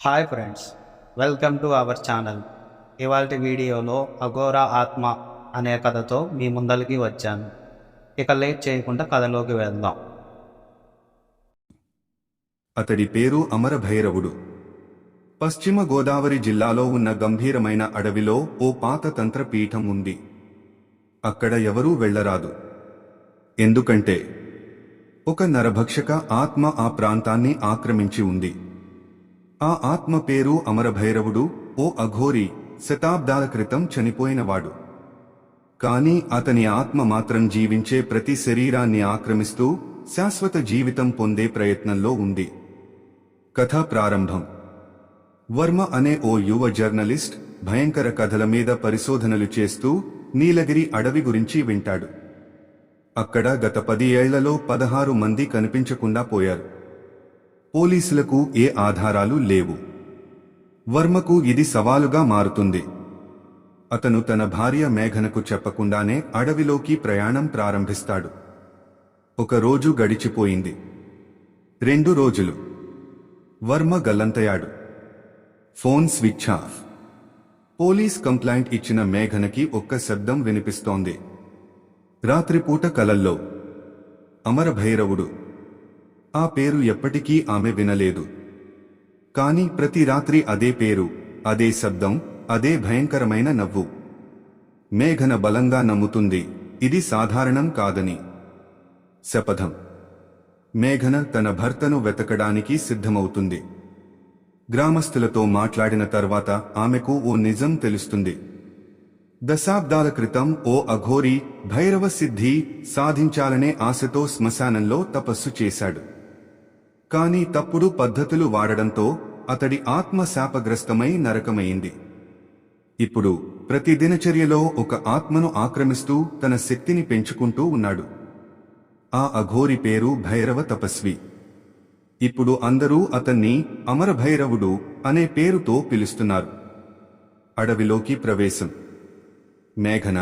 Hi friends, welcome to our channel. ఇవాల్టి వీడియోలో అఘోరా ఆత్మ అనే కథతో మీ ముందరికి వచ్చాను. ఇక లేట్ చేయకుండా కథలోకి వెళ్దాం. అతడి పేరు అమరభైరవుడు. పశ్చిమ గోదావరి జిల్లాలో ఉన్న గంభీరమైన అడవిలో ఓ పాత తంత్రపీఠం ఉంది. అక్కడ ఎవరూ వెళ్లరాదు. ఎందుకంటే ఒక నరభక్షక ఆత్మ ఆ ప్రాంతాన్ని ఆక్రమించి ఉంది. ఆ ఆత్మ పేరు అమరభైరవుడు. ఓ అఘోరి, శతాబ్దాల క్రితం చనిపోయినవాడు. కాని అతని ఆత్మ మాత్రం జీవించే ప్రతి శరీరాన్ని ఆక్రమిస్తూ శాశ్వత జీవితం పొందే ప్రయత్నంలో ఉంది. కథ ప్రారంభం. వర్మ అనే ఓ యువ జర్నలిస్ట్ భయంకర కథల మీద పరిశోధనలు చేస్తూ నీలగిరి అడవి గురించి వింటాడు. అక్కడ గత 10 ఏళ్లలో 16 మంది కనిపించకుండా పోయారు. పోలీసులకు ఏ ఆధారాలు లేవు. వర్మకు ఇది సవాలుగా మారుతుంది. అతను తన భార్య మేఘనకు చెప్పకుండానే అడవిలోకి ప్రయాణం ప్రారంభిస్తాడు. ఒక రోజు గడిచిపోయింది. 2 రోజులు. వర్మ గల్లంతయ్యాడు. Phone switch off. Police complaint ఇచ్చిన మేఘనకి ఒక్క శబ్దం వినిపిస్తోంది. రాత్రిపూట కలల్లో అమరభైరవుడు. ఆ పేరు ఎప్పటికీ ఆమె వినలేదు. కాని ప్రతి రాత్రి అదే పేరు, అదే శబ్దం, అదే భయంకరమైన నవ్వు. మేఘన బలంగా నమ్ముతుంది ఇది సాధారణం కాదని. శపథం. మేఘన తన భర్తను వెతకడానికి సిద్ధమవుతుంది. గ్రామస్తులతో మాట్లాడిన తర్వాత ఆమెకు ఓ నిజం తెలుస్తుంది. దశాబ్దాల క్రితం ఓ అఘోరి భైరవ సిద్ధి సాధించాలనే ఆశతో శ్మశానంలో తపస్సు చేశాడు. కాని తప్పుడు పద్ధతులు వాడడంతో అతడి ఆత్మ శాపగ్రస్తమై నరకమైంది. ఇప్పుడు ప్రతి దినచర్యలో ఒక ఆత్మను ఆక్రమిస్తూ తన శక్తిని పెంచుకుంటూ ఉన్నాడు. ఆ అఘోరి పేరు భైరవ తపస్వి. ఇప్పుడు అందరూ అతన్ని అమరభైరవుడు అనే పేరుతో పిలుస్తున్నారు. అడవిలోకి ప్రవేశం. మేఘన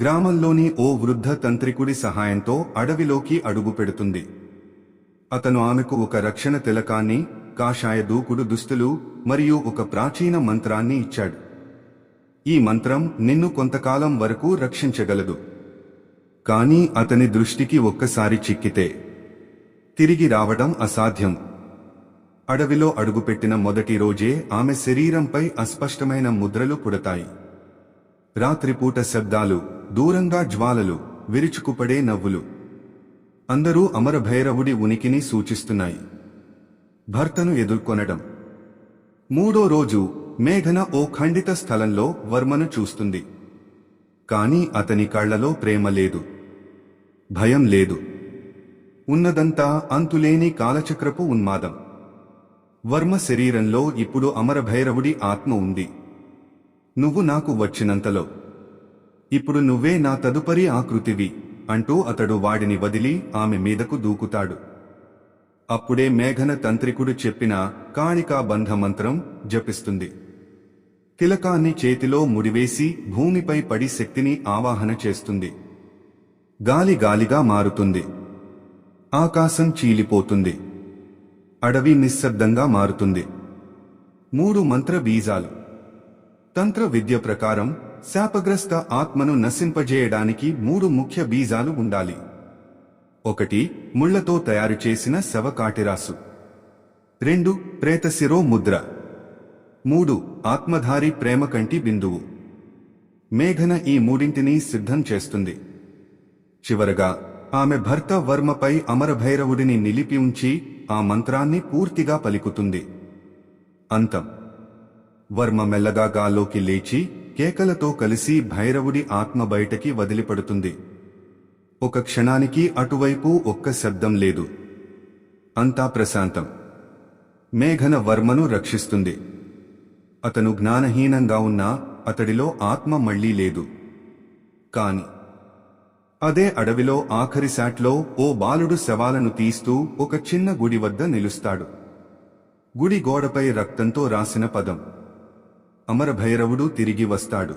గ్రామంలోని ఓ వృద్ధ తంత్రికుడి సహాయంతో అడవిలోకి అడుగు పెడుతుంది. అతను ఆమెకు ఒక రక్షణ తిలకాన్ని, కాషాయ దూకుడు దుస్తులు మరియు ఒక ప్రాచీన మంత్రాన్ని ఇచ్చాడు. ఈ మంత్రం నిన్ను కొంతకాలం వరకు రక్షించగలదు. కానీ అతని దృష్టికి ఒక్కసారి చిక్కితే తిరిగి రావడం అసాధ్యం. అడవిలో అడుగుపెట్టిన మొదటి రోజే ఆమె శరీరంపై అస్పష్టమైన ముద్రలు పుడతాయి. రాత్రిపూట శబ్దాలు, దూరంగా జ్వాలలు, విరుచుకుపడే నవ్వులు. అందరూ అమరభైరవుడి ఉనికిని సూచిస్తున్నాయి. భర్తను ఎదుర్కొనడం. 3వ రోజు మేఘన ఓ ఖండిత స్థలంలో వర్మను చూస్తుంది. కాని అతని కళ్లలో ప్రేమ లేదు, భయం లేదు. ఉన్నదంతా అంతులేని కాలచక్రపు ఉన్మాదం. వర్మ శరీరంలో ఇప్పుడు అమరభైరవుడి ఆత్మ ఉంది. నువ్వు నాకు వచ్చినంతలో ఇప్పుడు నువ్వే నా తదుపరి ఆకృతివి అంటూ అతడు వాడిని వదిలి ఆమె మీదకు దూకుతాడు. అప్పుడే మేఘన తంత్రికుడు చెప్పిన కాళికా బంధ మంత్రం జపిస్తుంది. తిలకాన్ని చేతిలో ముడివేసి భూమిపై పడి శక్తిని ఆవాహన చేస్తుంది. గాలి గాలిగా మారుతుంది. ఆకాశం చీలిపోతుంది. అడవి నిశ్శబ్దంగా మారుతుంది. 3 మంత్ర బీజాలు. తంత్ర విద్య ప్రకారం శాపగ్రస్త ఆత్మను నశింపజేయడానికి 3 ముఖ్య బీజాలు ఉండాలి. 1 ముళ్లతో తయారు చేసిన శవకాటిరాసు. 2 ప్రేతశిరో ముద్ర. 3 ఆత్మధారి ప్రేమ కంటి బిందువు. మేఘన ఈ మూడింటినీ సిద్ధం చేస్తుంది. చివరగా ఆమె భర్త వర్మపై అమరభైరవుడిని నిలిపి ఉంచి ఆ మంత్రాన్ని పూర్తిగా పలుకుతుంది. అంతం. వర్మ మెల్లగా గాల్లోకి లేచి కేకలతో కలిసి భైరవుడి ఆత్మ బయటకి వదిలిపడుతుంది. ఒక క్షణానికి అటువైపు ఒక్క శబ్దం లేదు. అంతా ప్రశాంతం. మేఘన వర్మను రక్షిస్తుంది. అతను జ్ఞానహీనంగా ఉన్నా అతడిలో ఆత్మ మళ్లీ లేదు. కాని అదే అడవిలో ఆఖరి శాట్లో ఓ బాలుడు శవాలను తీస్తూ ఒక చిన్న గుడి వద్ద నిలుస్తాడు. గుడి గోడపై రక్తంతో రాసిన పదం, అమరభైరవుడు తిరిగి వస్తాడు.